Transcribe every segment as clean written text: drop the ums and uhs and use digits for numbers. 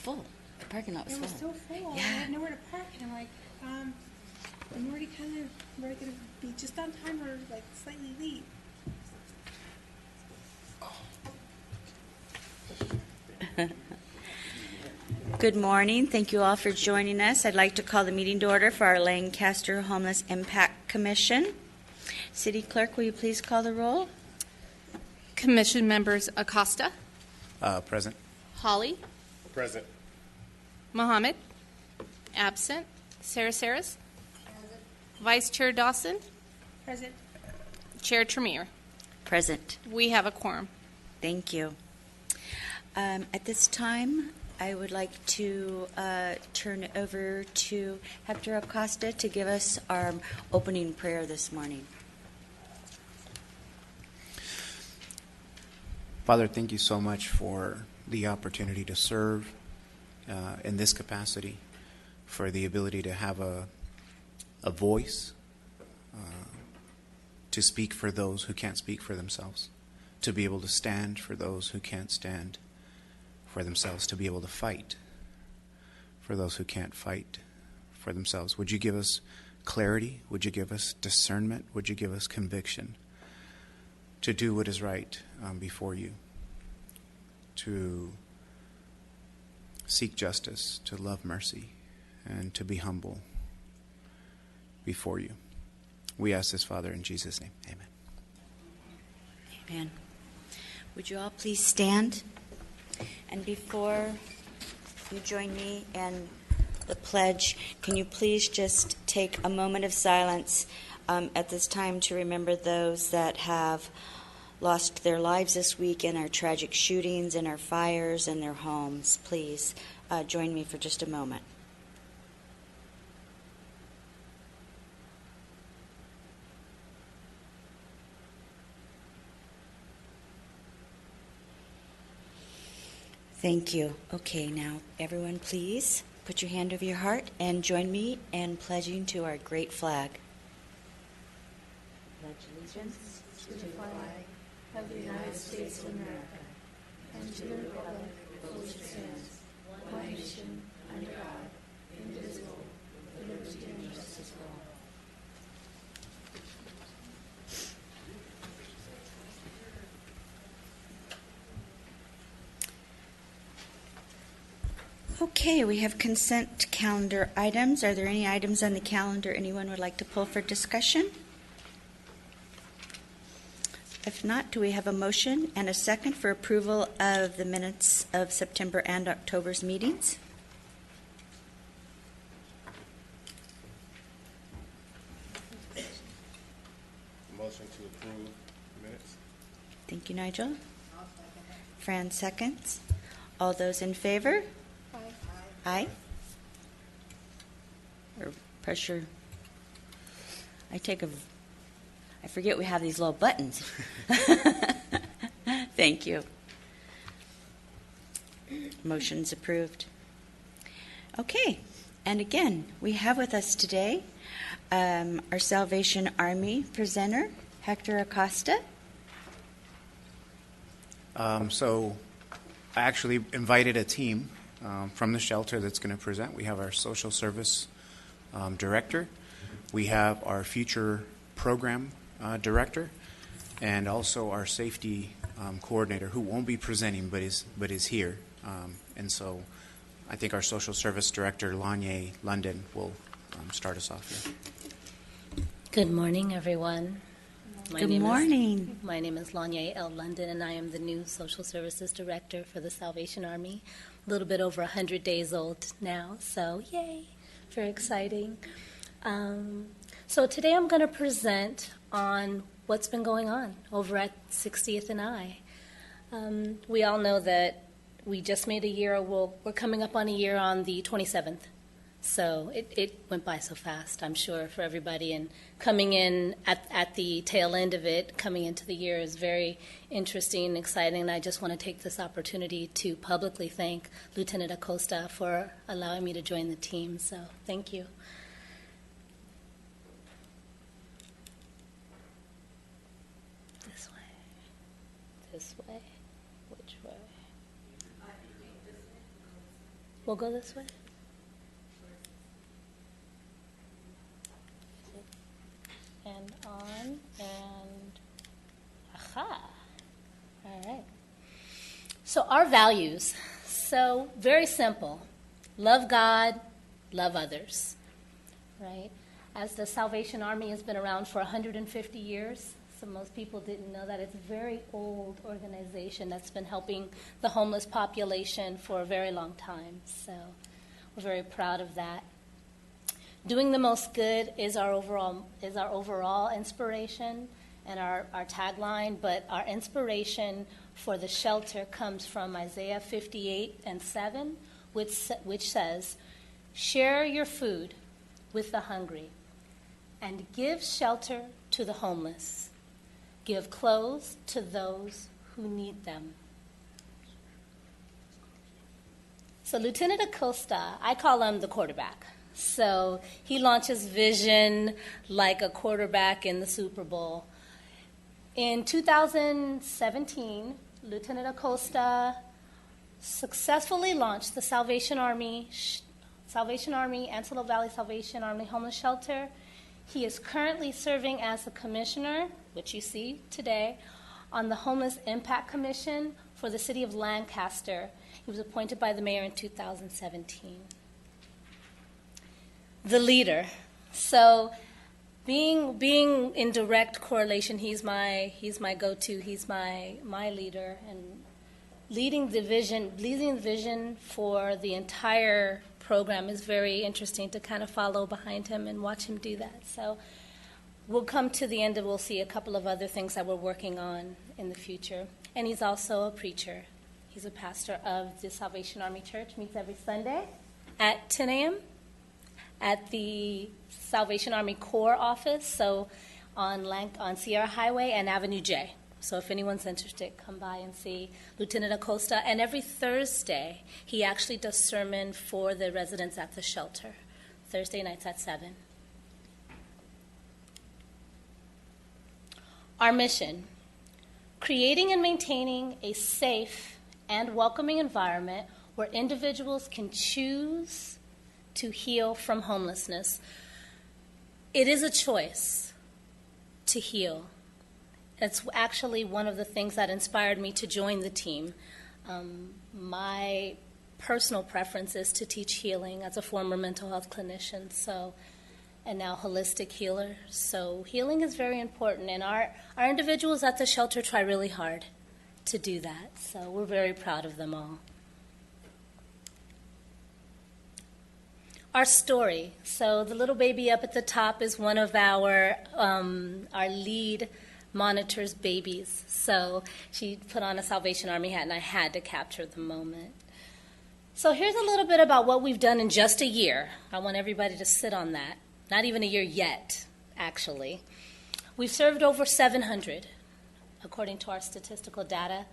full. The parking lot was It was full. so full. Yeah. I had nowhere to park, and I'm like, I'm already we're gonna be just on time or like slightly late. Good morning. Thank you all for joining us. I'd like to call the meeting to order for our Lancaster Homeless Impact Commission. City Clerk, will you please call the roll? Commission members Acosta, Present. Hawley, Present. Mohammed, absent. Sarah Saras, Vice Chair Dawson, Present. Chair Tremere. Present. We have a quorum. Thank you. At this time, I would like to turn it over to Hector Acosta to give us our opening prayer this morning. Father, thank you so much for the opportunity to serve in this capacity, for the ability to have a voice, to speak for those who can't speak for themselves, to be able to stand for those who can't stand for themselves, to be able to fight for those who can't fight for themselves. Would you give us clarity? Would you give us discernment? Would you give us conviction to do what is right before you, to seek justice, to love mercy, and to be humble before you? We ask this, Father, in Jesus' name. Amen. Amen. Would you all please stand? And before you join me in the pledge, can you please just take a moment of silence at this time to remember those that have lost their lives this week in our tragic shootings, in our fires, in their homes. Please join me for just a moment. Thank you. Okay, now everyone please put your hand over your heart and join me in pledging to our great flag. Pledge allegiance to the flag of the United States of America, and to the republic for which it stands, one nation, under God, indivisible, with liberty and justice for all. Okay, we have consent calendar items. Are there any items on the calendar anyone would like to pull for discussion? If not, do we have a motion and a second for approval of the minutes of September and October's meetings? Motion to approve minutes. Thank you, Nigel. Fran seconds. All those in favor? Aye. Or pressure. I forget we have these little buttons. Thank you. Motion's approved. Okay, and again, we have with us today our Salvation Army presenter, Hector Acosta. So I actually invited a team from the shelter that's going to present. We have our social service director. We have our future program director, and also our safety coordinator, who won't be presenting but is here. And so I think our social service director, Lanye London, will start us off here. Good morning, everyone. Good morning. My name is Lanye L. London, and I am the new Social Services Director for the Salvation Army. A little bit over 100 days old now, so yay, very exciting. So today I'm going to present on what's been going on over at 60th and I. We all know that we just made a year, we're coming up on a year on the 27th. So it went by so fast, I'm sure, for everybody. And coming in at the tail end of it, coming into the year is very interesting and exciting. And I just want to take this opportunity to publicly thank Lieutenant Acosta for allowing me to join the team. So thank you. This way. This way. Which way? We'll go this way. And on, and aha. All right. So our values. So very simple. Love God, love others. Right? As the Salvation Army has been around for 150 years, so most people didn't know that. It's a very old organization that's been helping the homeless population for a very long time. So we're very proud of that. Doing the most good is our overall inspiration and our tagline, but our inspiration for the shelter comes from Isaiah 58:7, which says, "Share your food with the hungry, and give shelter to the homeless. Give clothes to those who need them." So Lieutenant Acosta, I call him the quarterback. So he launches vision like a quarterback in the Super Bowl. In 2017, Lieutenant Acosta successfully launched the Salvation Army, Antelope Valley Salvation Army Homeless Shelter. He is currently serving as the commissioner, which you see today, on the Homeless Impact Commission for the city of Lancaster. He was appointed by the mayor in 2017. The leader. So being in direct correlation, he's my go-to, he's my leader, and leading the vision for the entire program is very interesting to kind of follow behind him and watch him do that. So we'll come to the end and we'll see a couple of other things that we're working on in the future. And he's also a preacher. He's a pastor of the Salvation Army Church, meets every Sunday at 10 a.m. at the Salvation Army Corps office, so on Sierra Highway and Avenue J. So if anyone's interested, come by and see Lieutenant Acosta. And every Thursday, he actually does sermon for the residents at the shelter, Thursday nights at 7. Our mission: creating and maintaining a safe and welcoming environment where individuals can choose to heal from homelessness. It is a choice to heal. It's actually one of the things that inspired me to join the team. My personal preference is to teach healing as a former mental health clinician, and now holistic healer. So healing is very important, and our individuals at the shelter try really hard to do that. So we're very proud of them all. Our story. So the little baby up at the top is one of our lead monitor's babies. So she put on a Salvation Army hat, and I had to capture the moment. So here's a little bit about what we've done in just a year. I want everybody to sit on that. Not even a year yet, actually. We've served over 700, according to our statistical data.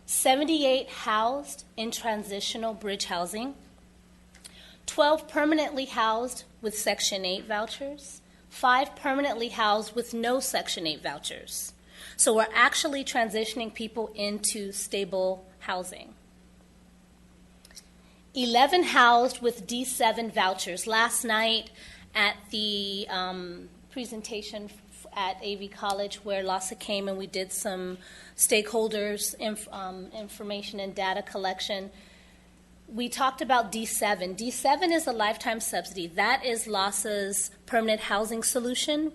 78 housed in transitional bridge housing. 12 permanently housed with Section 8 vouchers. 5 permanently housed with no Section 8 vouchers. So we're actually transitioning people into stable housing. 11 housed with D7 vouchers. Last night at the presentation at AV College, where LASA came and we did some stakeholders information and data collection, we talked about D7. D7 is a lifetime subsidy. That is LASA's permanent housing solution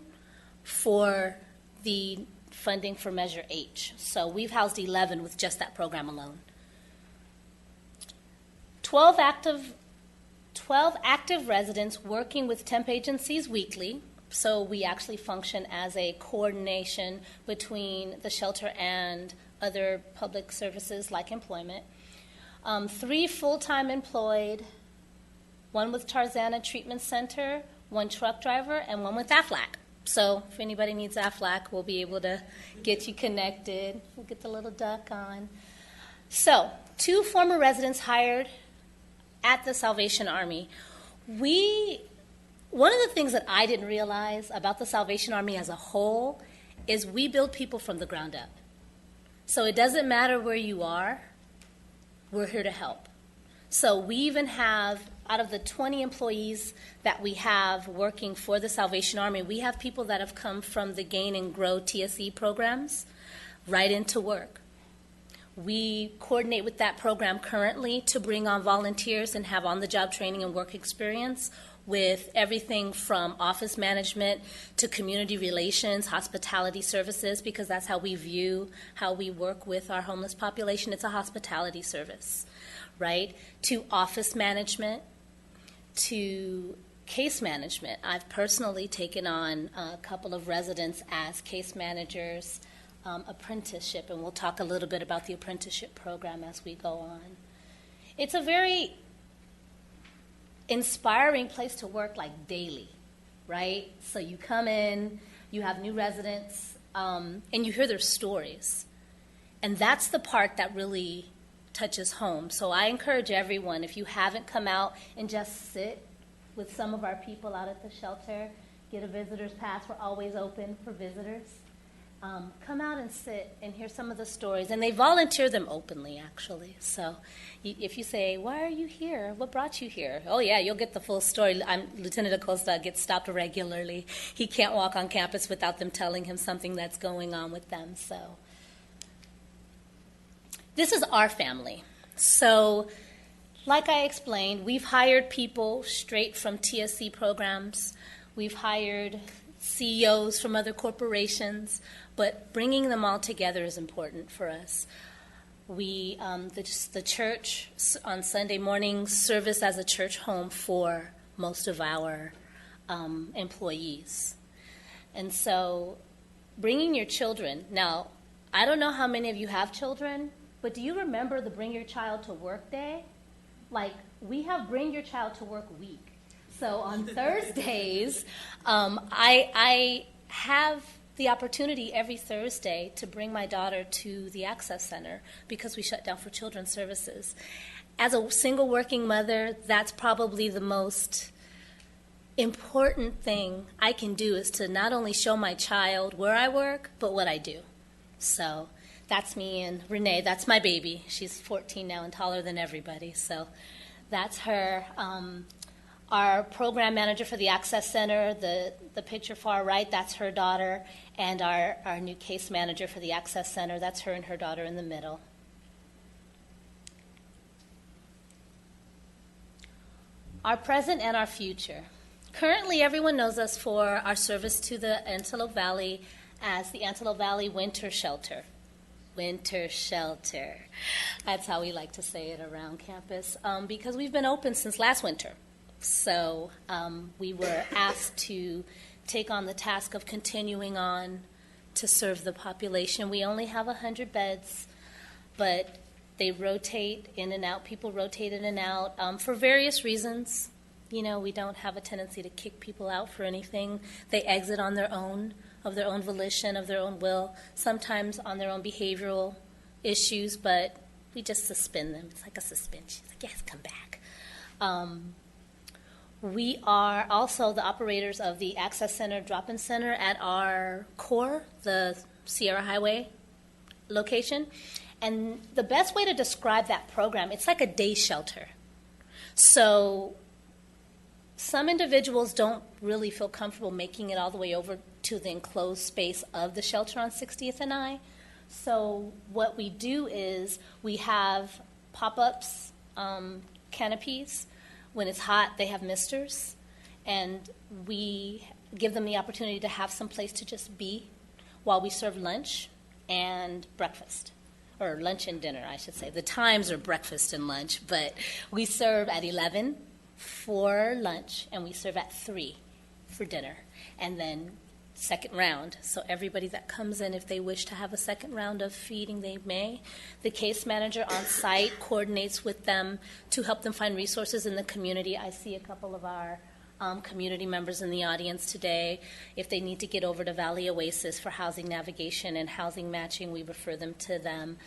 for the funding for Measure H. So we've housed 11 with just that program alone. 12 active residents working with temp agencies weekly. So we actually function as a coordination between the shelter and other public services like employment. 3 full-time employed, 1 with Tarzana Treatment Center, 1 truck driver, and 1 with AFLAC. So if anybody needs AFLAC, we'll be able to get you connected. We'll get the little duck on. So 2 former residents hired at the Salvation Army. One of the things that I didn't realize about the Salvation Army as a whole is we build people from the ground up. So it doesn't matter where you are, we're here to help. So we even have, out of the 20 employees that we have working for the Salvation Army, we have people that have come from the Gain and Grow TSE programs right into work. We coordinate with that program currently to bring on volunteers and have on-the-job training and work experience with everything from office management to community relations, hospitality services, because that's how we view how we work with our homeless population. It's a hospitality service, right? To office management, to case management. I've personally taken on a couple of residents as case managers, apprenticeship, and we'll talk a little bit about the apprenticeship program as we go on. It's a very inspiring place to work, like daily, right? So you come in, you have new residents, and you hear their stories. And that's the part that really touches home. So I encourage everyone, if you haven't come out and just sit with some of our people out at the shelter, get a visitor's pass. We're always open for visitors. Come out and sit and hear some of the stories. And they volunteer them openly, actually. So if you say, why are you here? What brought you here? Oh, yeah, you'll get the full story. Lieutenant Acosta gets stopped regularly. He can't walk on campus without them telling him something that's going on with them. So this is our family. So like I explained, we've hired people straight from TSC programs. We've hired CEOs from other corporations, but bringing them all together is important for us. We, the church on Sunday mornings service as a church home for most of our employees. And so bringing your children, now, I don't know how many of you have children, but do you remember the Bring Your Child to Work Day? Like, we have Bring Your Child to Work Week. So on Thursdays, I have the opportunity every Thursday to bring my daughter to the Access Center because we shut down for children's services. As a single working mother, that's probably the most important thing I can do, is to not only show my child where I work, but what I do. So that's me, and Renee, that's my baby. She's 14 now and taller than everybody. So that's her. Our program manager for the Access Center, the picture far right, that's her daughter. And our new case manager for the Access Center, that's her and her daughter in the middle. Our present and our future. Currently, everyone knows us for our service to the Antelope Valley as the Antelope Valley Winter Shelter. Winter Shelter. That's how we like to say it around campus, because we've been open since last winter. So we were asked to take on the task of continuing on to serve the population. We only have 100 beds, but they rotate in and out. People rotate in and out for various reasons. You know, we don't have a tendency to kick people out for anything. They exit on their own, of their own volition, of their own will, sometimes on their own behavioral issues, but we just suspend them. It's like a suspension. It's like, yes, come back. We are also the operators of the Access Center Drop-In Center at our core, the Sierra Highway location. And the best way to describe that program, it's like a day shelter. So some individuals don't really feel comfortable making it all the way over to the enclosed space of the shelter on 60th and I. So what we do is we have pop-ups, canopies. When it's hot, they have misters, and we give them the opportunity to have some place to just be while we serve lunch and breakfast, or lunch and dinner, I should say. The times are breakfast and lunch, but we serve at 11 for lunch, and we serve at 3 for dinner, and then second round. So everybody that comes in, if they wish to have a second round of feeding, they may. The case manager on site coordinates with them to help them find resources in the community. I see a couple of our community members in the audience today. If they need to get over to Valley Oasis for housing navigation and housing matching, we refer them to them.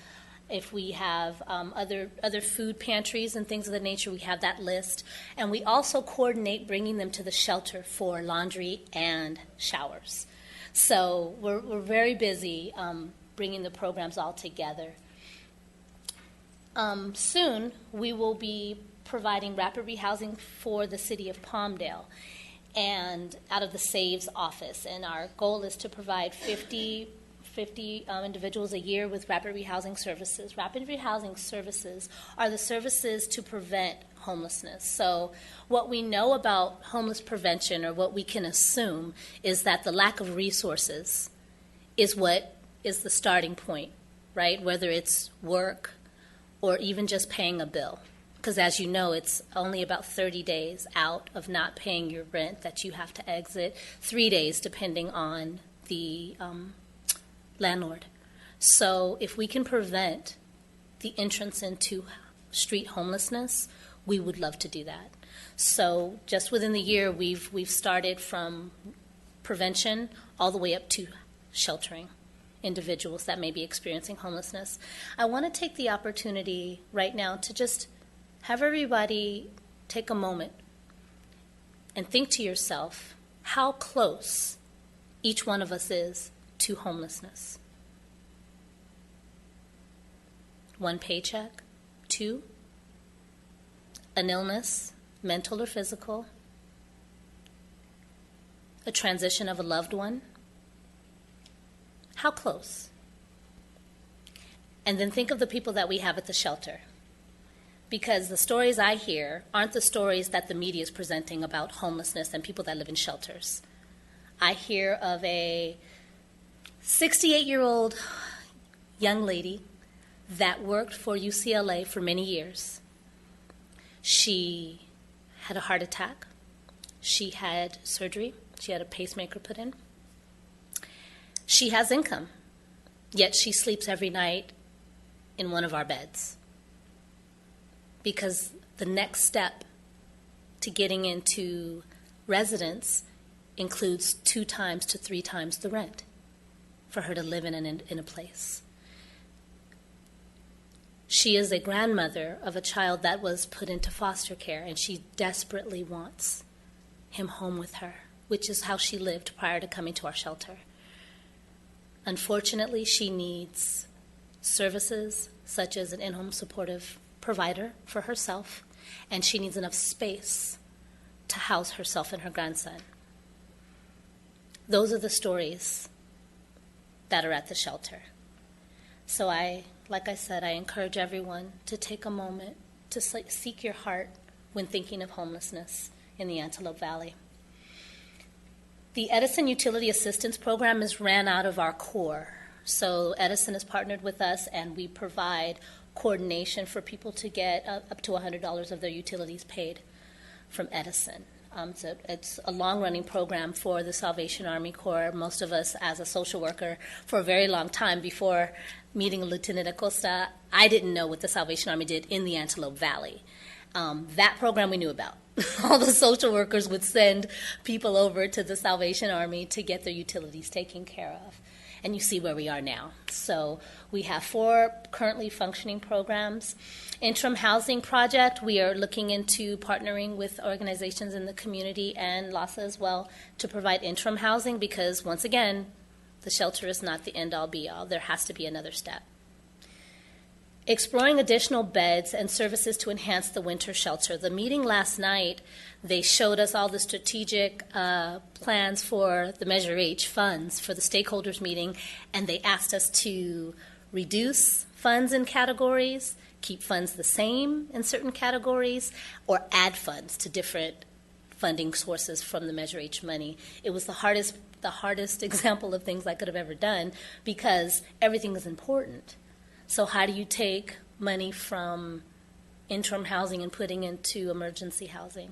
If we have other food pantries and things of the nature, we have that list. And we also coordinate bringing them to the shelter for laundry and showers. So we're very busy bringing the programs all together. Soon, we will be providing rapid rehousing for the city of Palmdale and out of the SAVES office. And our goal is to provide 50 individuals a year with rapid rehousing services. Rapid rehousing services are the services to prevent homelessness. So what we know about homeless prevention, or what we can assume, is that the lack of resources is what is the starting point, right? Whether it's work or even just paying a bill. Because as you know, it's only about 30 days out of not paying your rent that you have to exit, 3 days depending on the landlord. So if we can prevent the entrance into street homelessness, we would love to do that. So just within the year, we've started from prevention all the way up to sheltering individuals that may be experiencing homelessness. I want to take the opportunity right now to just have everybody take a moment and think to yourself how close each one of us is to homelessness. 1 paycheck, 2, an illness, mental or physical, a transition of a loved one. How close? And then think of the people that we have at the shelter. Because the stories I hear aren't the stories that the media is presenting about homelessness and people that live in shelters. I hear of a 68-year-old young lady that worked for UCLA for many years. She had a heart attack. She had surgery. She had a pacemaker put in. She has income, yet she sleeps every night in one of our beds. Because the next step to getting into residence includes 2 times to 3 times the rent for her to live in a place. She is a grandmother of a child that was put into foster care, and she desperately wants him home with her, which is how she lived prior to coming to our shelter. Unfortunately, she needs services such as an in-home supportive provider for herself, and she needs enough space to house herself and her grandson. Those are the stories that are at the shelter. So like I said, I encourage everyone to take a moment to seek your heart when thinking of homelessness in the Antelope Valley. The Edison Utility Assistance Program is ran out of our core. So Edison has partnered with us, and we provide coordination for people to get up to $100 of their utilities paid from Edison. So it's a long-running program for the Salvation Army Corps. Most of us, as a social worker, for a very long time before meeting Lieutenant Acosta, I didn't know what the Salvation Army did in the Antelope Valley. That program we knew about. All the social workers would send people over to the Salvation Army to get their utilities taken care of. And you see where we are now. So we have 4 currently functioning programs. Interim Housing Project, we are looking into partnering with organizations in the community and LASA as well to provide interim housing, because once again, the shelter is not the end-all be-all. There has to be another step. Exploring additional beds and services to enhance the winter shelter. The meeting last night, they showed us all the strategic plans for the Measure H funds for the stakeholders meeting, and they asked us to reduce funds in categories, keep funds the same in certain categories, or add funds to different funding sources from the Measure H money. It was the hardest example of things I could have ever done, because everything is important. So how do you take money from interim housing and putting into emergency housing?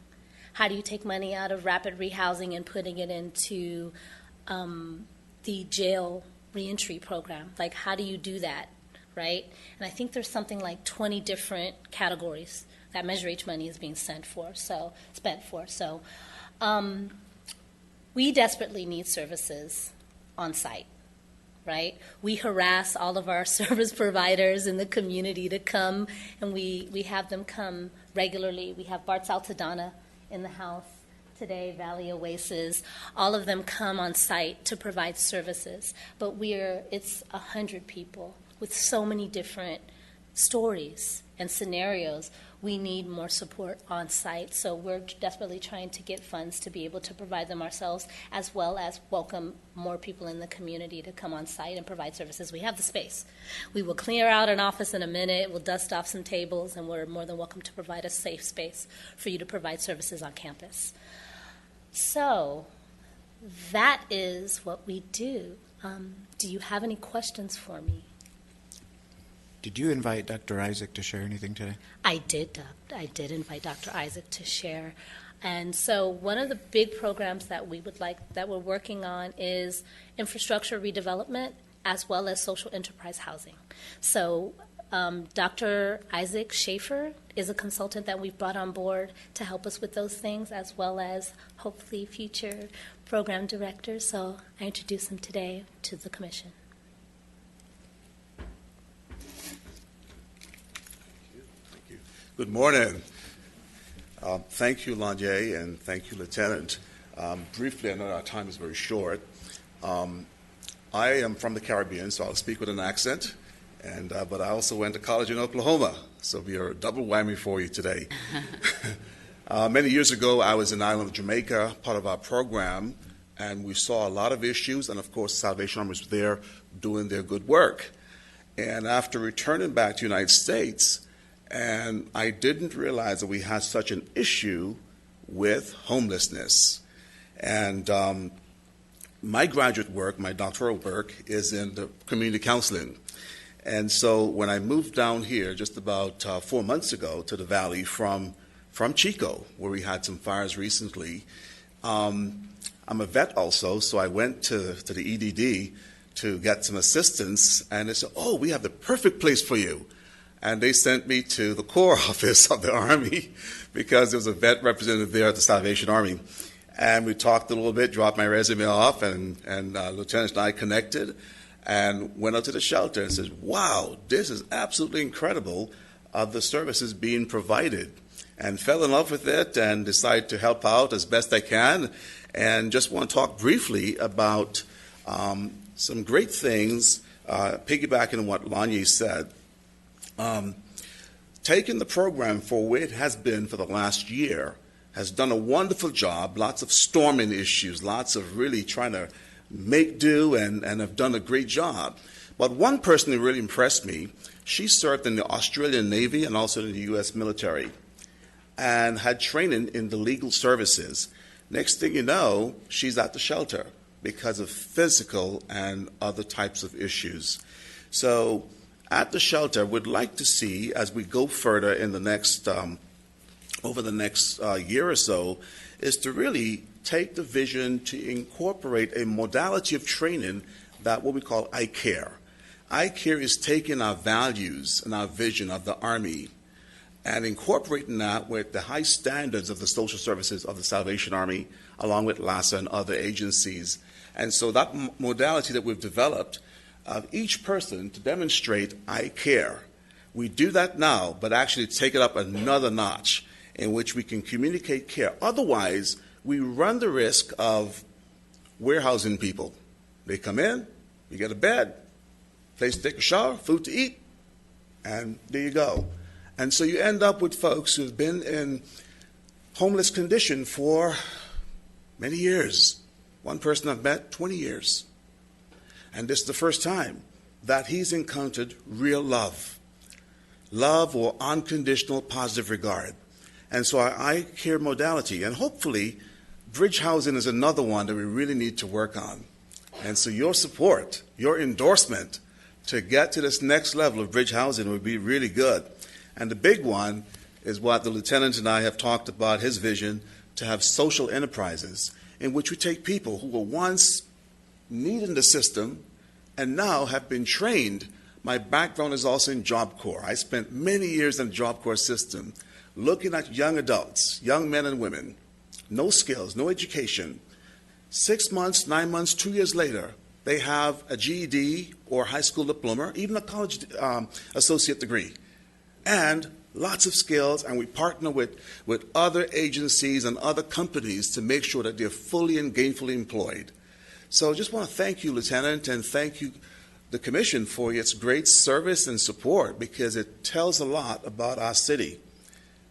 How do you take money out of rapid rehousing and putting it into the jail reentry program? Like, how do you do that, right? And I think there's something like 20 different categories that Measure H money is being spent for. So we desperately need services on site. Right? We harass all of our service providers in the community to come, and we have them come regularly. We have Bart Saltadana in the house today, Valley Oasis. All of them come on site to provide services. But it's 100 people with so many different stories and scenarios, we need more support on site. So we're desperately trying to get funds to be able to provide them ourselves, as well as welcome more people in the community to come on site and provide services. We have the space. We will clear out an office in a minute, we'll dust off some tables, and we're more than welcome to provide a safe space for you to provide services on campus. So that is what we do. Do you have any questions for me? Did you invite Dr. Isaac to share anything today? I did invite Dr. Isaac to share. And so one of the big programs that we're working on is infrastructure redevelopment as well as social enterprise housing. So Dr. Isaac Schaefer is a consultant that we've brought on board to help us with those things, as well as hopefully future program directors. So I introduce him today to the commission. Good morning. Thank you, Lanye, and thank you, Lieutenant. Briefly, I know our time is very short. I am from the Caribbean, so I'll speak with an accent, but I also went to college in Oklahoma, so we are a double whammy for you today. Many years ago, I was in the island of Jamaica, part of our program, and we saw a lot of issues, and of course, Salvation Army was there doing their good work. And after returning back to the United States, and I didn't realize that we had such an issue with homelessness. And my graduate work, my doctoral work, is in the community counseling. And so when I moved down here just about 4 months ago to the Valley from Chico, where we had some fires recently, I'm a vet also, so I went to the EDD to get some assistance, and they said, "Oh, we have the perfect place for you." And they sent me to the Corps office of the Army because there was a vet representative there at the Salvation Army. And we talked a little bit, dropped my resume off, and Lieutenant and I connected and went out to the shelter and said, "Wow, this is absolutely incredible of the services being provided." And fell in love with it and decided to help out as best I can. And just want to talk briefly about some great things, piggybacking on what Lanye said. Taking the program for where it has been for the last year has done a wonderful job, lots of storming issues, lots of really trying to make do and have done a great job. But one person who really impressed me, she served in the Australian Navy and also in the U.S. military and had training in the legal services. Next thing you know, she's at the shelter because of physical and other types of issues. So at the shelter, we'd like to see, as we go further in the next, over the next year or so, is to really take the vision to incorporate a modality of training that what we call I-Care. I-Care is taking our values and our vision of the Army and incorporating that with the high standards of the social services of the Salvation Army, along with LASA and other agencies. And so that modality that we've developed of each person to demonstrate I care. We do that now, but actually take it up another notch in which we can communicate care. Otherwise, we run the risk of warehousing people. They come in, you get a bed, place to take a shower, food to eat, and there you go. And so you end up with folks who've been in homeless condition for many years. One person I've met, 20 years. And this is the first time that he's encountered real love or unconditional positive regard. And so I care modality, and hopefully bridge housing is another one that we really need to work on. And so your support, your endorsement to get to this next level of bridge housing would be really good. And the big one is what the lieutenant and I have talked about, his vision to have social enterprises in which we take people who were once needing the system and now have been trained. My background is also in Job Corps. I spent many years in the Job Corps system looking at young adults, young men and women, no skills, no education. 6 months, 9 months, 2 years later, they have a GED or high school diploma, even a college associate degree, and lots of skills, and we partner with other agencies and other companies to make sure that they're fully and gainfully employed. So I just want to thank you, Lieutenant, and thank you, the commission for its great service and support, because it tells a lot about our city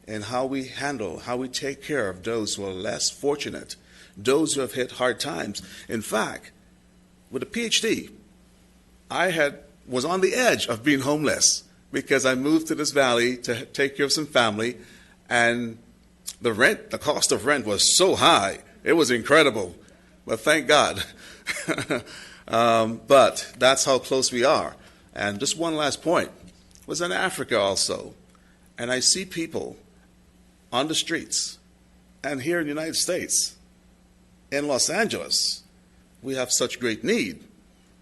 and how we handle, how we take care of those who are less fortunate, those who have hit hard times. In fact, with a PhD, I was on the edge of being homeless because I moved to this valley to take care of some family, and the cost of rent was so high. It was incredible, but thank God. But that's how close we are. And just one last point. I was in Africa also, and I see people on the streets, and here in the United States, in Los Angeles, we have such great need.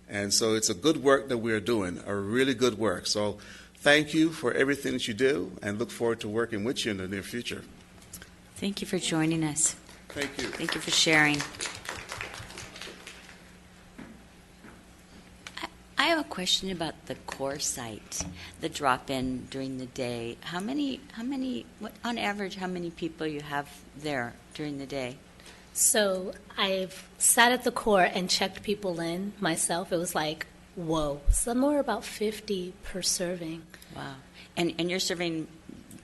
And so it's a good work that we're doing, a really good work. So thank you for everything that you do, and look forward to working with you in the near future. Thank you for joining us. Thank you. Thank you for sharing. I have a question about the core site, the drop-in during the day. On average, how many people you have there during the day? So I've sat at the core and checked people in myself. It was like, whoa, somewhere about 50 per serving. Wow. And you're serving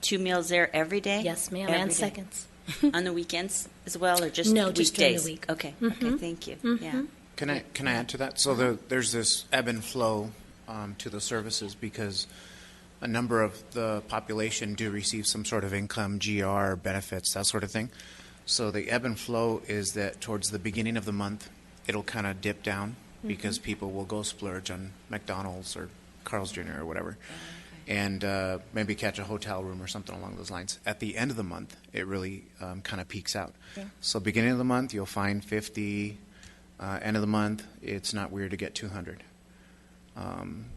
2 meals there every day? Yes, ma'am, Every and day. seconds. On the weekends as well, or just No, weekdays? just during the week. Okay. Mhm. Okay. Thank you. Mhm. Yeah. Can I add to that? So there's this ebb and flow to the services, because a number of the population do receive some sort of income, GR, benefits, that sort of thing. So the ebb and flow is that towards the beginning of the month, it'll kind of dip down because people will go splurge on McDonald's or Carl's Jr. or whatever, and maybe catch a hotel room or something along those lines. At the end of the month, it really kind of peaks out. Yeah. So beginning of the month, you'll find 50. End of the month, it's not weird to get 200.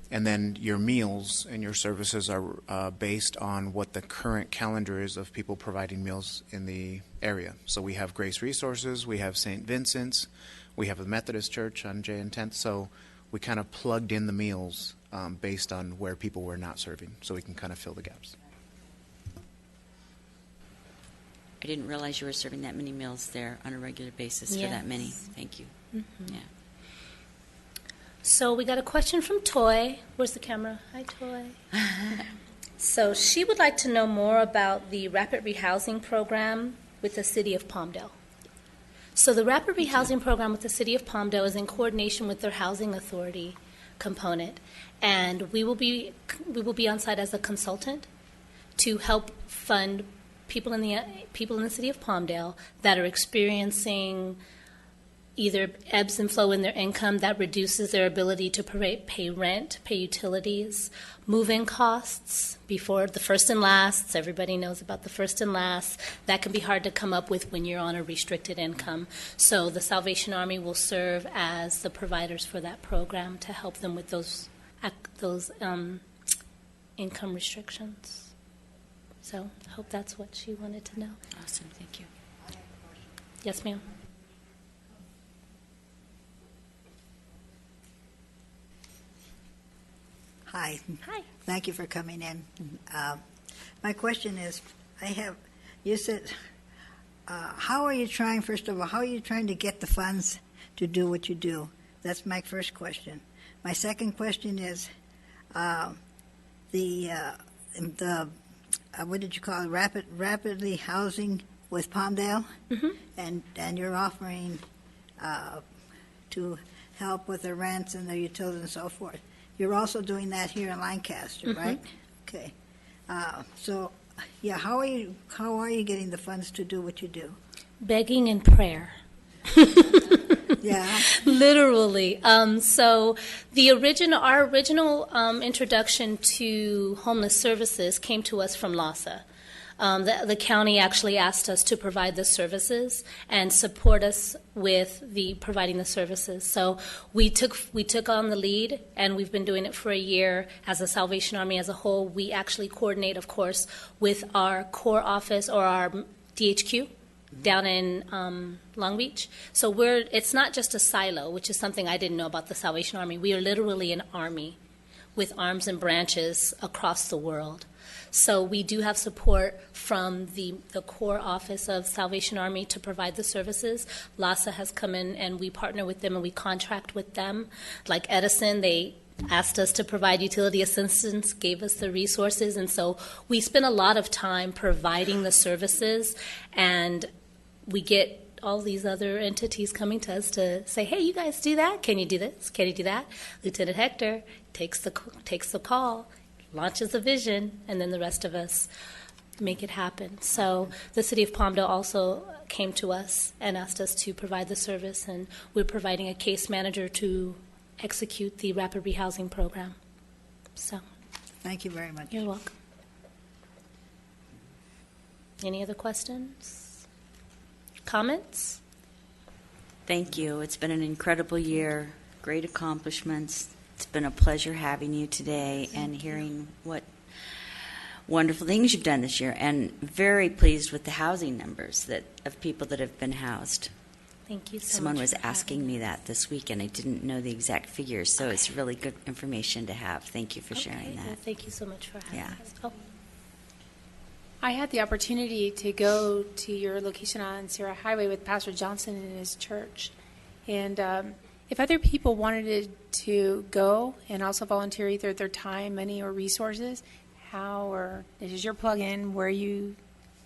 And then your meals and your services are based on what the current calendar is of people providing meals in the area. So we have Grace Resources, we have St. Vincent's, we have the Methodist Church on J and 10th. So we kind of plugged in the meals based on where people were not serving, so we can kind of fill the gaps. I didn't realize you were serving that many meals there on a regular basis for that many. Yes. Thank you. Mhm. Yeah. So we got a question from Toy. Where's the camera? Hi, Toy. So she would like to know more about the Rapid Rehousing Program with the City of Palmdale. So the Rapid Rehousing Program with the City of Palmdale is in coordination with their Housing Authority component, and we will be on site as a consultant to help fund people in the City of Palmdale that are experiencing either ebbs and flow in their income that reduces their ability to pay rent, pay utilities, move-in costs before the first and lasts. Everybody knows about the first and lasts. That can be hard to come up with when you're on a restricted income. So the Salvation Army will serve as the providers for that program to help them with those income restrictions. So I hope that's what she wanted to know. Awesome. Thank you. Yes, ma'am. Hi. Hi. Thank you for coming in. My question is, you said, how are you trying, first of all, how are you trying to get the funds to do what you do? That's my first question. My second question is, what did you call it, rapidly housing with Palmdale? Mm-hmm. And you're offering to help with the rents and the utilities and so forth. You're also doing that here in Lancaster, Mm-hmm. right? Okay. So, yeah, how are you getting the funds to do what you do? Begging and prayer. Yeah. Literally. So our original introduction to homeless services came to us from LASA. The county actually asked us to provide the services and support us with providing the services. So we took on the lead, and we've been doing it for a year. As a Salvation Army as a whole, we actually coordinate, of course, with our core office or our DHQ down in Long Beach. So it's not just a silo, which is something I didn't know about the Salvation Army. We are literally an army with arms and branches across the world. So we do have support from the core office of Salvation Army to provide the services. LASA has come in, and we partner with them, and we contract with them. Like Edison, they asked us to provide utility assistance, gave us the resources, and so we spend a lot of time providing the services, and we get all these other entities coming to us to say, hey, you guys do that? Can you do this? Can you do that? Lieutenant Hector takes the call, launches a vision, and then the rest of us make it happen. So the City of Palmdale also came to us and asked us to provide the service, and we're providing a case manager to execute the rapid rehousing program. So Thank you very much. you're welcome. Any other questions? Comments? Thank you. It's been an incredible year, great accomplishments. It's been a pleasure having you today and hearing what wonderful things you've done this year, and very pleased with the housing numbers of people that have been housed. Thank you so Someone much. was for having asking me that this week, and I didn't know the exact figures, so it's really good information to have. Thank you for sharing Okay, well, that. thank you so much for having Yeah. us. Oh, I had the opportunity to go to your location on Sierra Highway with Pastor Johnson and his church. And if other people wanted to go and also volunteer either their time, money, or resources, how or this is your plug-in where you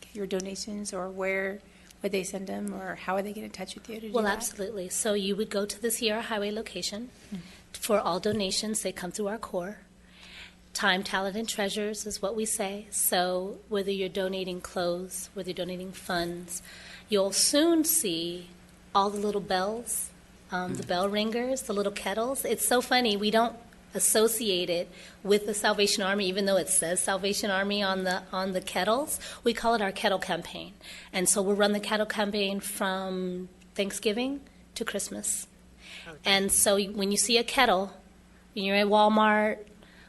get your donations, or where would they send them, or how would they get in touch with you to do well, that? absolutely. So you would go to the Sierra Highway location. For all donations, they come through our core. Time, talent, and treasures is what we say. So whether you're donating clothes, whether you're donating funds, you'll soon see all the little bells, the bell ringers, the little kettles. It's so funny. We don't associate it with the Salvation Army, even though it says Salvation Army on the kettles. We call it our kettle campaign. And so we'll run the kettle campaign from Thanksgiving to Christmas. And so when you see a kettle, when you're at Walmart,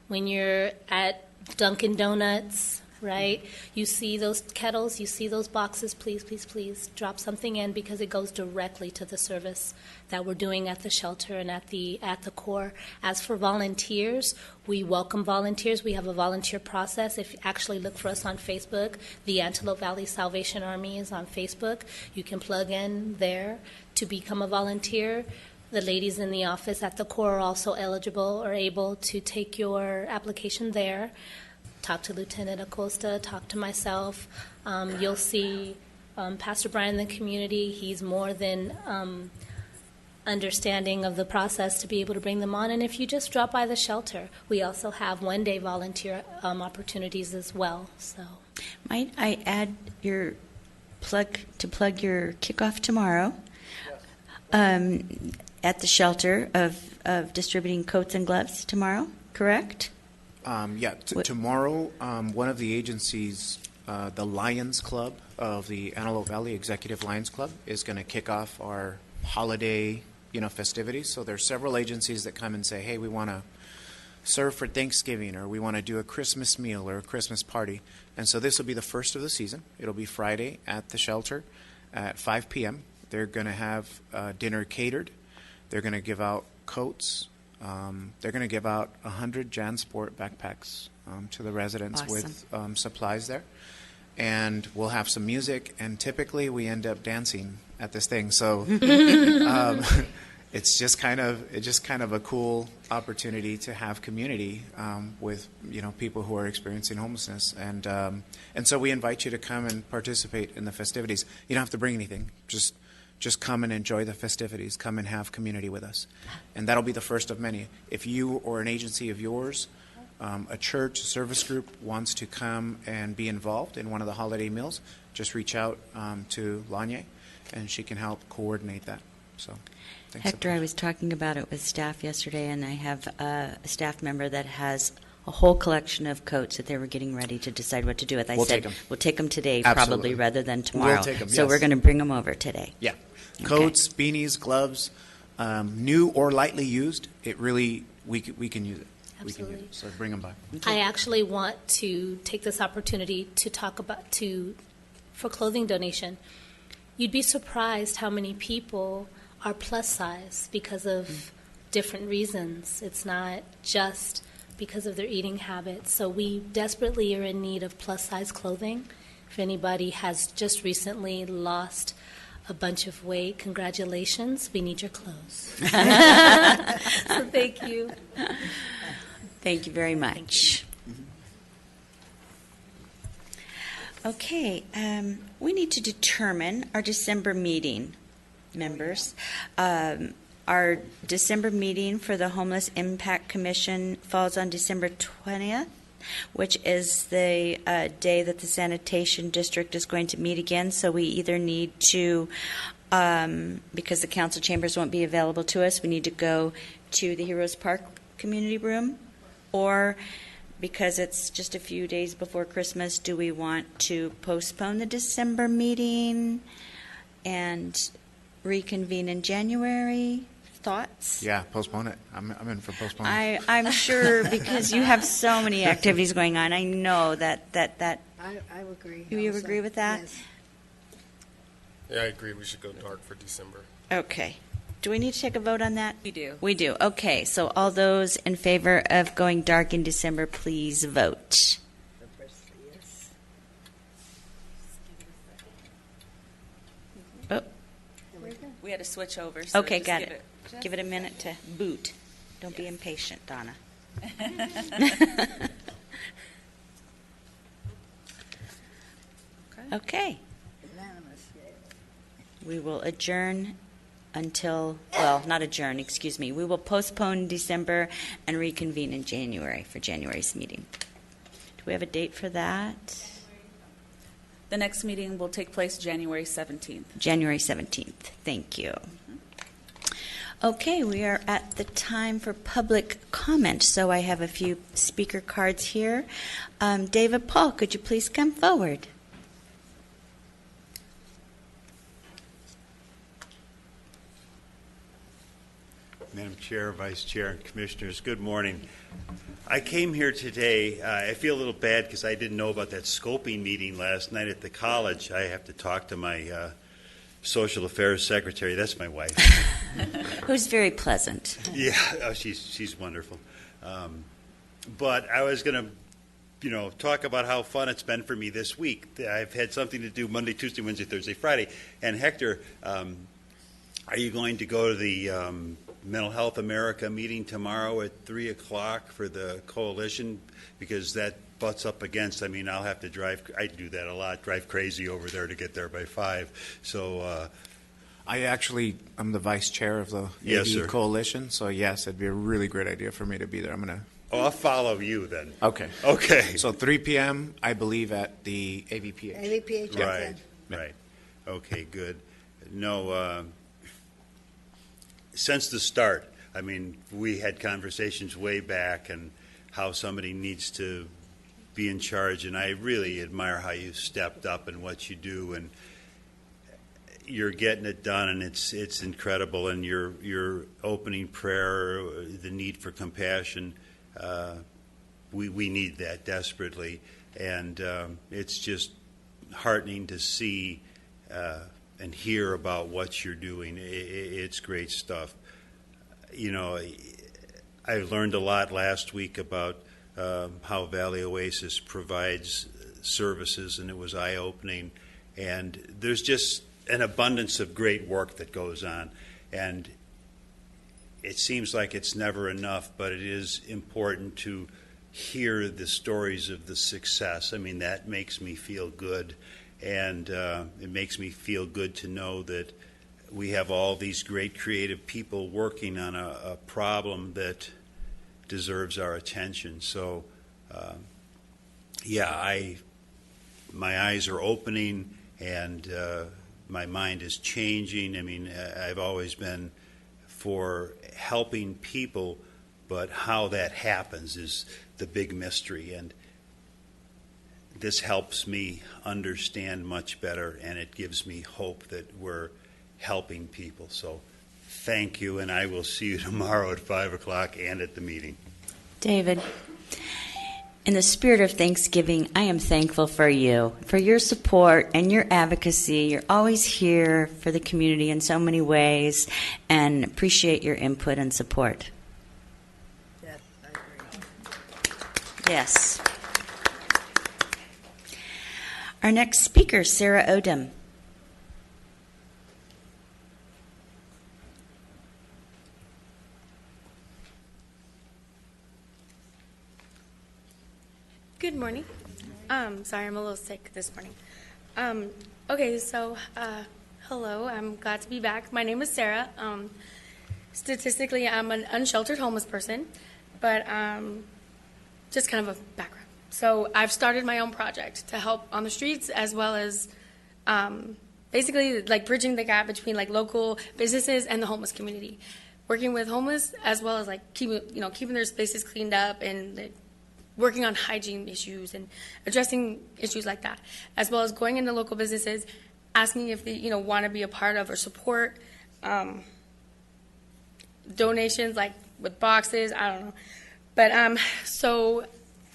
when you're at Dunkin' Donuts, right? You see those kettles, you see those boxes, please, please, please drop something in, because it goes directly to the service that we're doing at the shelter and at the core. As for volunteers, we welcome volunteers. We have a volunteer process. If you actually look for us on Facebook, the Antelope Valley Salvation Army is on Facebook. You can plug in there to become a volunteer. The ladies in the office at the core are also eligible or able to take your application there. Talk to Lieutenant Acosta, talk to myself. You'll see Pastor Brian in the community. He's more than understanding of the process to be able to bring them on. And if you just drop by the shelter, we also have one-day volunteer opportunities as well. So, Might I add your plug your kickoff tomorrow? At the shelter of distributing coats and gloves tomorrow, correct? Tomorrow, one of the agencies, the Lions Club of the Antelope Valley Executive Lions Club, is going to kick off our holiday, festivities. So there's several agencies that come and say, hey, we want to serve for Thanksgiving, or we want to do a Christmas meal or a Christmas party. And so this will be the first of the season. It'll be Friday at the shelter at 5 p.m. They're going to have dinner catered. They're going to give out coats. They're going to give out 100 JanSport backpacks to the residents with supplies there. And we'll have some music, and typically we end up dancing at this thing. So it's just kind of a cool opportunity to have community with people who are experiencing homelessness. And so we invite you to come and participate in the festivities. You don't have to bring anything. Just come and enjoy the festivities. Come and have community with us. And that'll be the first of many. If you or an agency of yours, a church, a service group, wants to come and be involved in one of the holiday meals, just reach out to Lanye, and she can help coordinate that. So, thanks. Hector, I was talking about it with staff yesterday, and I have a staff member that has a whole collection of coats that they were getting ready to decide what to do with. I We'll said, take 'em. we'll take them today, Absolutely. probably, rather than tomorrow. We'll take 'em, So yes. we're going to bring them over today. Yeah. Okay. Coats, beanies, gloves, new or lightly used, we can use it. We can use Absolutely. it. So bring them by. I actually want to take this opportunity to talk about for clothing donation. You'd be surprised how many people are plus size because of different reasons. It's not just because of their eating habits. So we desperately are in need of plus size clothing. If anybody has just recently lost a bunch of weight. Congratulations. We need your clothes. So thank you. Thank you very much. Okay, we need to determine our December meeting, members. Our December meeting for the Homeless Impact Commission falls on December 20th, which is the day that the Sanitation District is going to meet again. So we either need to, because the council chambers won't be available to us, we need to go to the Heroes Park Community Room, or because it's just a few days before Christmas, do we want to postpone the December meeting and reconvene in January? Thoughts? Yeah, postpone it. I'm in for postponing. I'm sure, because you have so many activities going on. I know that. I agree. You also. agree with that? Yes. Yeah, I agree. We should go dark for December. Okay. Do we need to take a vote on that? We do. We do. Okay. So all those in favor of going dark in December, please vote. Yes. Oh, We had to switch over. So okay, just got give it. Give it a minute to boot. Don't be impatient, Donna. Okay. Unanimous. We will adjourn until, well, not adjourn, excuse me. We will postpone December and reconvene in January for January's meeting. Do we have a date for that? The next meeting will take place January 17th. January 17th. Thank you. Okay, we are at the time for public comment, so I have a few speaker cards here. David Paul, could you please come forward? Madam Chair, Vice Chair, and Commissioners, good morning. I came here today, I feel a little bad because I didn't know about that scoping meeting last night at the college. I have to talk to my social affairs secretary. That's my wife. Who's very pleasant. Yeah, oh, she's wonderful. But I was going to, talk about how fun it's been for me this week. I've had something to do Monday, Tuesday, Wednesday, Thursday, Friday. And Hector, are you going to go to the Mental Health America meeting tomorrow at 3 o'clock for the coalition? Because that butts up against, I'll have to drive, I do that a lot, drive crazy over there to get there by 5. So I'm the vice chair of the Yes, AV sir. coalition, so yes, it'd be a really great idea for me to be there. I'll follow you then. Okay. Okay. So 3 p.m., I believe, at the AVPH. AVPH. Right, right. Okay, good. No, since the start, we had conversations way back and how somebody needs to be in charge, and I really admire how you stepped up and what you do, and you're getting it done, and it's incredible. And your opening prayer, the need for compassion, we need that desperately, and it's just heartening to see and hear about what you're doing. It's great stuff. I learned a lot last week about how Valley Oasis provides services, and it was eye-opening. And there's just an abundance of great work that goes on. And it seems like it's never enough, but it is important to hear the stories of the success. That makes me feel good. And it makes me feel good to know that we have all these great creative people working on a problem that deserves our attention. So, my eyes are opening, and my mind is changing. I've always been for helping people, but how that happens is the big mystery. And this helps me understand much better, and it gives me hope that we're helping people. So thank you, and I will see you tomorrow at 5 o'clock and at the meeting. David, in the spirit of Thanksgiving, I am thankful for you, for your support and your advocacy. You're always here for the community in so many ways, and appreciate your input and support. Yes, I agree. Yes. Our next speaker, Sarah Odom. Good morning. Sorry, I'm a little sick this morning. Okay, so hello, I'm glad to be back. My name is Sarah. Statistically, I'm an unsheltered homeless person, but just kind of a background. So I've started my own project to help on the streets, as well as basically like bridging the gap between like local businesses and the homeless community. Working with homeless, as well as like keeping their spaces cleaned up and working on hygiene issues and addressing issues like that, as well as going into local businesses, asking if they want to be a part of or support donations, like with boxes. I don't know, but so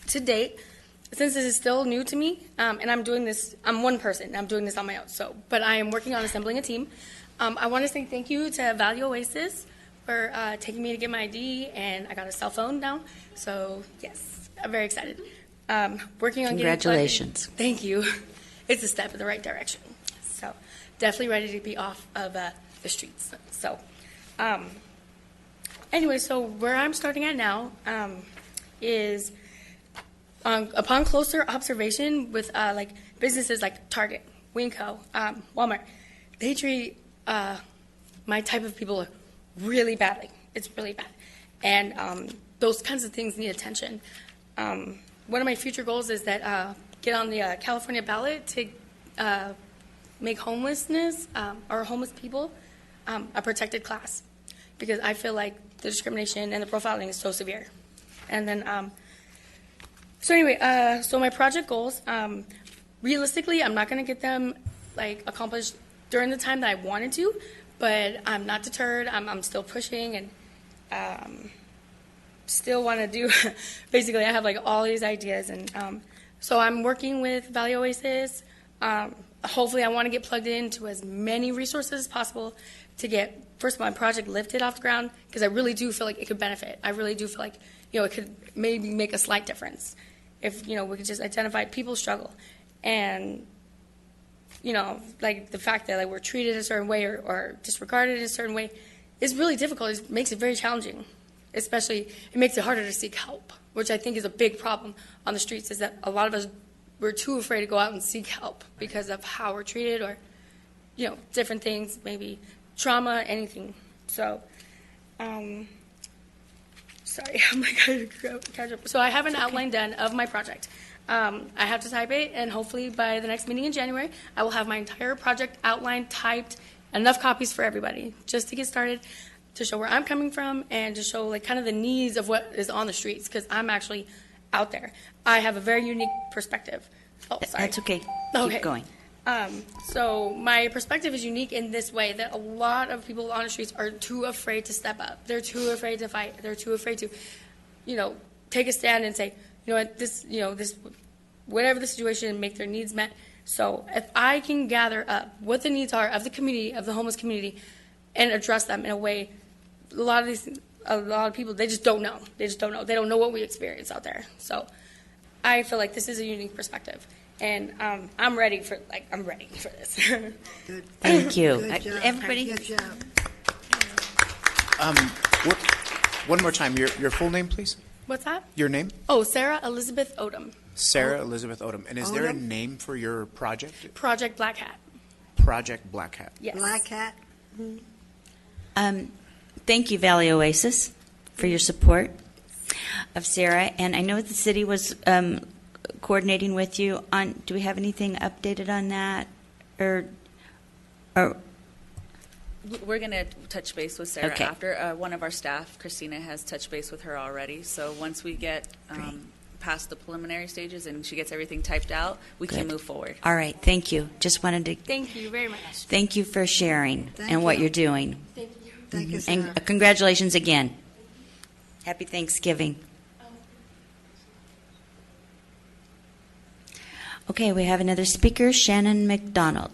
to date, since this is still new to me, and I'm doing this, I'm one person, I'm doing this on my own. But I am working on assembling a team. I want to say thank you to Value Oasis for taking me to get my ID, and I got a cell phone now. So yes. I'm very excited. Working on Congratulations. Getting thank you. It's a step in the right direction. So definitely ready to be off of the streets. So anyway, so where I'm starting at now is upon closer observation with like businesses like Target, Winco, Walmart, they treat my type of people really badly. It's really bad. And those kinds of things need attention. One of my future goals is that get on the California ballot to make homelessness or homeless people a protected class, because I feel like the discrimination and the profiling is so severe. And then, so anyway, so my project goals, realistically, I'm not going to get them like accomplished during the time that I wanted to, but I'm not deterred. I'm still pushing and still want to do, basically I have like all these ideas, and so I'm working with Value Oasis. Hopefully I want to get plugged into as many resources as possible to get, first of all, my project lifted off the ground, because I really do feel like it could benefit. I really do feel like, it could maybe make a slight difference if, we could just identify people's struggle. And, like the fact that like we're treated a certain way or disregarded in a certain way is really difficult. It makes it very challenging. Especially, it makes it harder to seek help, which I think is a big problem on the streets, is that a lot of us, we're too afraid to go out and seek help because of how we're treated or, different things, maybe trauma, anything. So, sorry, I'm like, catch up. So I have an outline done of my project. I have to type it, and hopefully by the next meeting in January, I will have my entire project outline typed, enough copies for everybody, just to get started, to show where I'm coming from and to show like kind of the needs of what is on the streets, because I'm actually out there. I have a very unique perspective. Oh, sorry. That's okay. Okay. Keep going. So my perspective is unique in this way, that a lot of people on the streets are too afraid to step up. They're too afraid to fight. They're too afraid to, take a stand and say, this, whatever the situation, make their needs met. So if I can gather up what the needs are of the community, of the homeless community, and address them in a way, a lot of people, they just don't know. They don't know what we experience out there. So I feel like this is a unique perspective, and I'm ready for this. Good. Thank you. Good job. Everybody. Good job. One more time, your full name, please. What's that? Your name? Oh, Sarah Elizabeth Odom. Sarah Elizabeth Odom. And is there a Odom? name for your project? Project Black Hat. Project Black Hat. Yes. Black Hat. Thank you, Valley Oasis, for your support of Sarah. And I know the city was coordinating with you on. Do we have anything updated on that, or We're going to touch base with Sarah Okay. after. One of our staff, Christina, has touched base with her already. So once we get past the preliminary stages and she gets everything typed out, we can Good. move forward. All right, thank you. Just wanted to Thank you very much. thank you for sharing Thank and what you. you're doing. Thank you. Thank you, Sarah. And congratulations again. Happy Thanksgiving. Okay, we have another speaker, Shannon McDonald.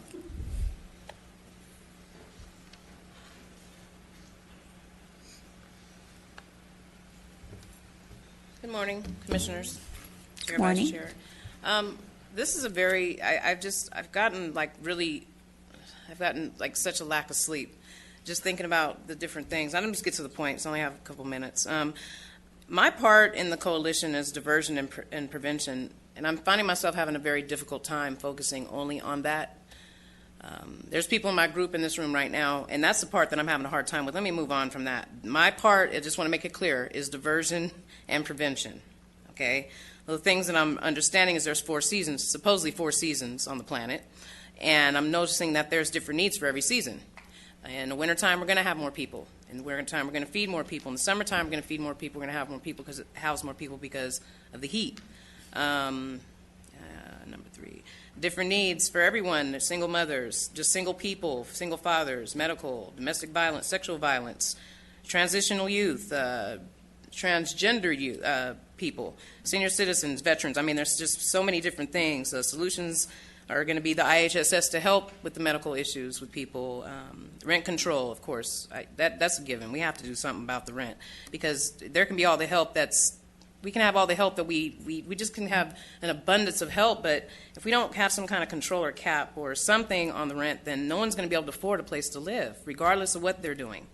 Good morning, commissioners. Good morning. Vice Chair. This is a very, I've gotten like such a lack of sleep just thinking about the different things. I'm just get to the point, so I only have a couple minutes. My part in the coalition is diversion and prevention. And I'm finding myself having a very difficult time focusing only on that. There's people in my group in this room right now, and that's the part that I'm having a hard time with. Let me move on from that. My part, I just want to make it clear, is diversion and prevention, okay? The things that I'm understanding is there's 4 seasons, supposedly 4 seasons on the planet, and I'm noticing that there's different needs for every season. In the wintertime, we're going to have more people. In the wintertime, we're going to feed more people. In the summertime, we're going to feed more people. We're going to have more people because house more people because of the heat. Number 3, different needs for everyone. There's single mothers, just single people, single fathers, medical, domestic violence, sexual violence, transitional youth, transgender youth, people, senior citizens, veterans. I mean, there's just so many different things. The solutions are going to be the IHSS to help with the medical issues with people. Rent control, of course, that's a given. We have to do something about the rent because there can be all the help we can have all the help that we just can have an abundance of help, but if we don't have some kind of control or cap or something on the rent, then no one's going to be able to afford a place to live, regardless of what they're doing.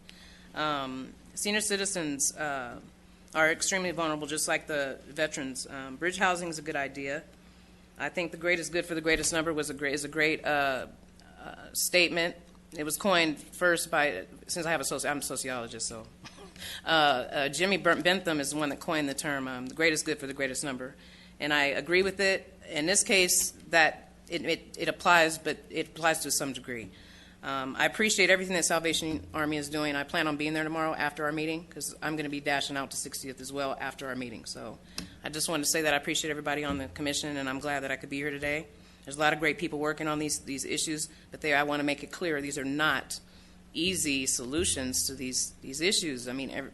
Senior citizens are extremely vulnerable, just like the veterans. Bridge housing is a good idea. I think the greatest good for the greatest number is a great statement. It was coined first by, since I'm a sociologist, so Jimmy Bentham is the one that coined the term, the greatest good for the greatest number. And I agree with it. In this case, that it applies, but it applies to some degree. I appreciate everything that Salvation Army is doing. I plan on being there tomorrow after our meeting because I'm going to be dashing out to 60th as well after our meeting. So I just wanted to say that I appreciate everybody on the commission, and I'm glad that I could be here today. There's a lot of great people working on these issues, but I want to make it clear these are not easy solutions to these issues. I mean,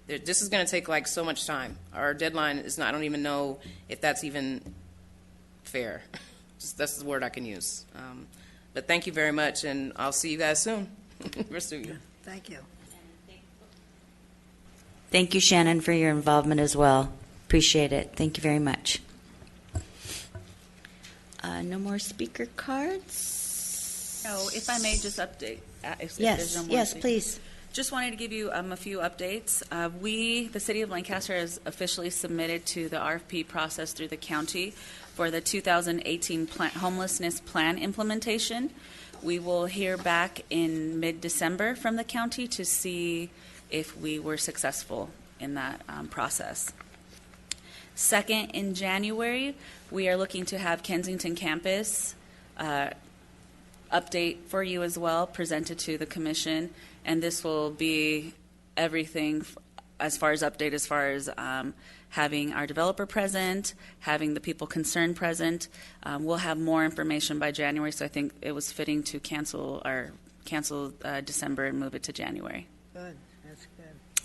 this is going to take like so much time. Our deadline is not, I don't even know if that's even fair. That's the word I can use. But thank you very much, and I'll see you guys soon. Rest of you. Thank you. Thank you, Shannon, for your involvement as well. Appreciate it. Thank you very much. No more speaker cards? Oh, if I may just update. If there's Yes, no more yes, speak- please. Just wanted to give you a few updates. The City of Lancaster, has officially submitted to the RFP process through the county for the 2018 homelessness plan implementation. We will hear back in mid-December from the county to see if we were successful in that process. Second, in January, we are looking to have Kensington campus update for you as well, presented to the commission, and this will be everything as far as update, as far as having our developer present, having the people concerned present. We'll have more information by January, so I think it was fitting to cancel December and move it to January. Good. That's good.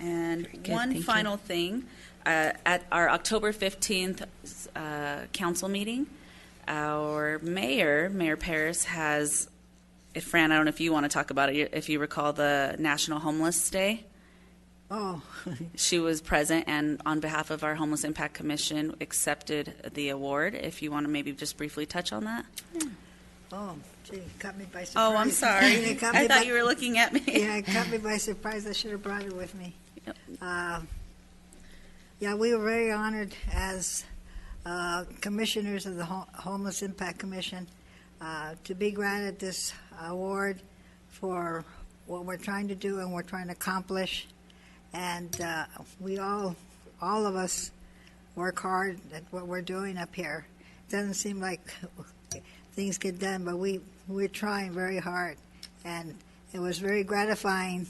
And Very good, one thank you. final thing, at our October 15th council meeting, our Mayor Paris has, Fran, I don't know if you want to talk about it, if you recall the National Homeless Day. Oh, She was present and on behalf of our Homeless Impact Commission accepted the award. If you want to maybe just briefly touch on that. oh, gee, caught me by surprise. Oh, I'm sorry. It caught me I thought by- you were looking at me. Yeah, it caught me by surprise. I should have brought it with me. Yep. Yeah, we were very honored as commissioners of the Homeless Impact Commission to be granted this award for what we're trying to do and we're trying to accomplish. And we all of us work hard at what we're doing up here. It doesn't seem like things get done, but we're trying very hard. And it was very gratifying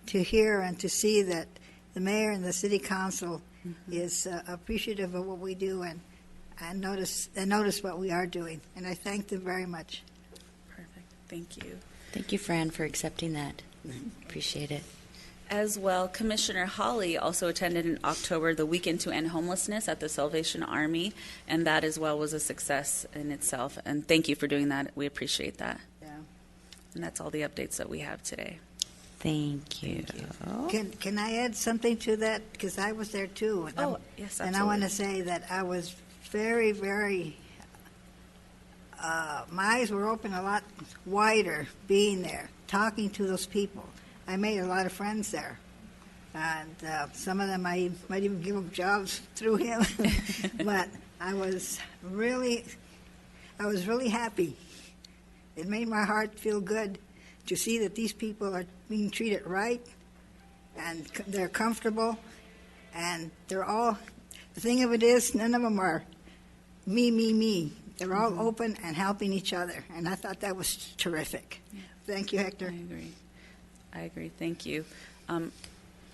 to hear and to see that the mayor and the city council is appreciative of what we do and notice what we are doing. And I thank them very much. Perfect. Thank you. Thank you, Fran, for accepting that. Appreciate it. As well, Commissioner Hawley also attended in October the Weekend to End Homelessness at the Salvation Army, and that as well was a success in itself. And thank you for doing that. We appreciate that. Yeah. And that's all the updates that we have today. Thank you. Can I add something to that? Because I was there too. And Oh, yes, And I want to absolutely. say that I was very, very, my eyes were open a lot wider being there, talking to those people. I made a lot of friends there. And some of them I might even give them jobs through him. But I was really happy. It made my heart feel good to see that these people are being treated right, and they're comfortable, and they're all, the thing of it is, none of them are me. They're all open and helping each other, and I thought that was terrific. Thank you, Hector. I agree. Thank you.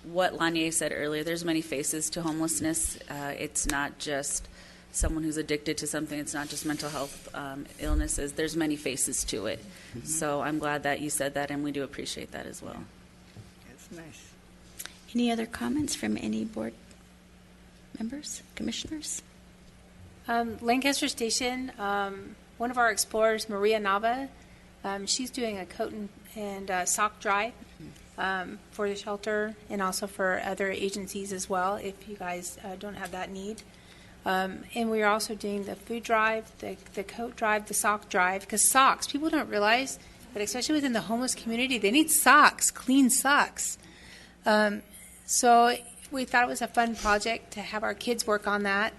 What Lanier said earlier, there's many faces to homelessness. It's not just someone who's addicted to something. It's not just mental health illnesses. There's many faces to it. So I'm glad that you said that, and we do appreciate that as well. That's nice. Any other comments from any board members, commissioners? Lancaster Station, one of our explorers, Maria Nava, she's doing a coat and sock drive for the shelter and also for other agencies as well, if you guys don't have that need. And we are also doing the food drive, the coat drive, the sock drive, because socks, people don't realize, but especially within the homeless community, they need socks, clean socks. So we thought it was a fun project to have our kids work on that.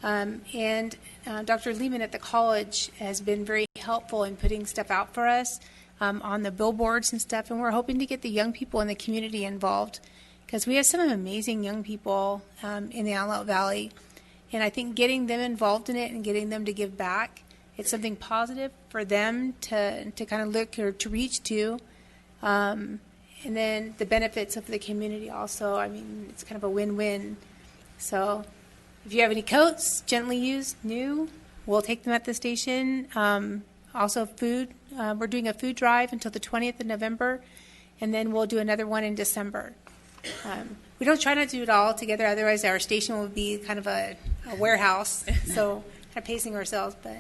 And Dr. Lehman at the college has been very helpful in putting stuff out for us on the billboards and stuff, and we're hoping to get the young people in the community involved because we have some amazing young people in the Antelope Valley, and I think getting them involved in it and getting them to give back, it's something positive for them to kind of look or to reach to. And then the benefits of the community also, I mean, it's kind of a win-win. So if you have any coats, gently used, new, we'll take them at the station. Also food, we're doing a food drive until the 20th of November, and then we'll do another one in December. We don't try not to do it all together, otherwise our station will be kind of a warehouse, so kind of pacing ourselves. But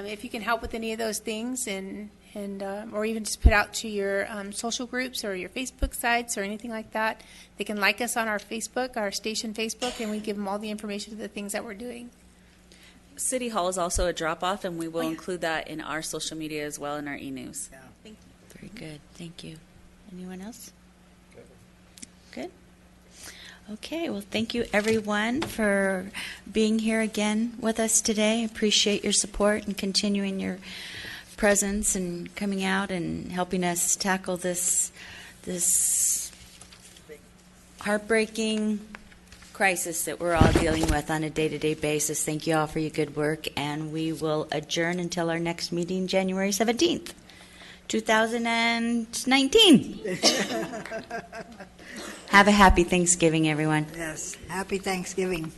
if you can help with any of those things, and or even just put out to your social groups or your Facebook sites or anything like that, they can like us on our Facebook, our station Facebook, and we give them all the information of the things that we're doing. City Hall is also a drop-off, and we will include that in our social media as well in our e-news. Yeah. Thank you. Very good. Thank you. Anyone else? Good. Okay. Well, thank you, everyone, for being here again with us today. Appreciate your support and continuing your presence and coming out and helping us tackle this heartbreaking crisis that we're all dealing with on a day-to-day basis. Thank you all for your good work, and we will adjourn until our next meeting, January 17th, 2019. Have a happy Thanksgiving, everyone. Yes. Happy Thanksgiving.